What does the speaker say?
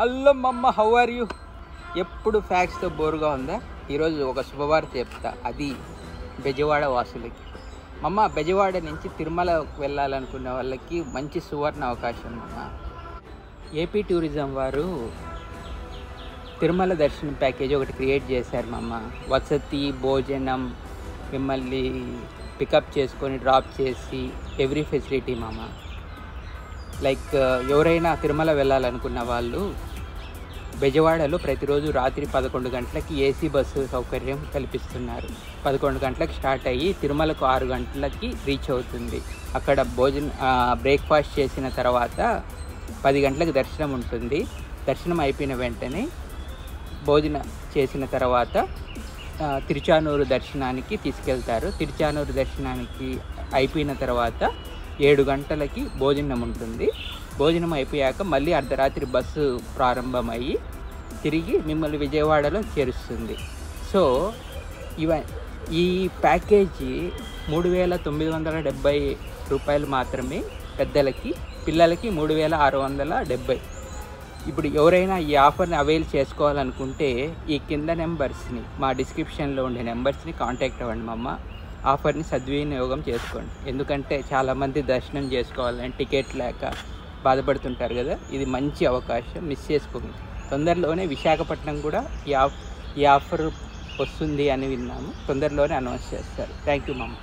Hello మమ్మ, how are you? ఎప్పుడు ఫ్యాక్ట్స్తో బోరుగా ఉందా? ఈరోజు ఒక శుభవార్త చెప్తా, అది బెజవాడ వాసులకి. మమ్మ, బెజవాడ నుంచి తిరుమల వెళ్ళాలనుకునే వాళ్ళకి మంచి సువర్ణ అవకాశం మమ్మ. ఏపీ టూరిజం వారు తిరుమల దర్శనం ప్యాకేజ్ ఒకటి క్రియేట్ చేశారు మమ్మ. వసతి, భోజనం, మిమ్మల్ని పికప్ చేసుకొని డ్రాప్ చేసి ఎవ్రీ ఫెసిలిటీ మమ్మ. లైక్ ఎవరైనా తిరుమల వెళ్ళాలనుకున్న వాళ్ళు బెజవాడలో ప్రతిరోజు రాత్రి 11 గంటలకి ఏసీ బస్సు సౌకర్యం కల్పిస్తున్నారు. 11 గంటలకు స్టార్ట్ అయ్యి తిరుమలకు 6 గంటలకి రీచ్ అవుతుంది. అక్కడ బ్రేక్ఫాస్ట్ చేసిన తర్వాత 10 గంటలకు దర్శనం ఉంటుంది. దర్శనం అయిపోయిన వెంటనే భోజనం చేసిన తర్వాత తిరుచానూరు దర్శనానికి తీసుకెళ్తారు. తిరుచానూరు దర్శనానికి అయిపోయిన తర్వాత 7 గంటలకి భోజనం ఉంటుంది. భోజనం అయిపోయాక మళ్ళీ అర్ధరాత్రి బస్సు ప్రారంభమయ్యి తిరిగి మిమ్మల్ని విజయవాడలో చేరుస్తుంది. సో ఈ ప్యాకేజీ 3,970 రూపాయలు మాత్రమే పెద్దలకి, పిల్లలకి 3,670. ఇప్పుడు ఎవరైనా ఈ ఆఫర్ని అవైల్ చేసుకోవాలనుకుంటే ఈ కింద నెంబర్స్ని, మా డిస్క్రిప్షన్లో ఉండే నెంబర్స్ని కాంటాక్ట్ అవ్వండి మమ్మ. ఆఫర్ని సద్వినియోగం చేసుకోండి. ఎందుకంటే చాలామంది దర్శనం చేసుకోవాలని టికెట్ లేక బాధపడుతుంటారు కదా, ఇది మంచి అవకాశం, మిస్ చేసుకోండి. తొందరలోనే విశాఖపట్నం కూడా ఈ ఆఫర్ వస్తుంది అని విన్నాము. తొందరలోనే అనౌన్స్ చేస్తారు. థ్యాంక్ యూ మమ్మ.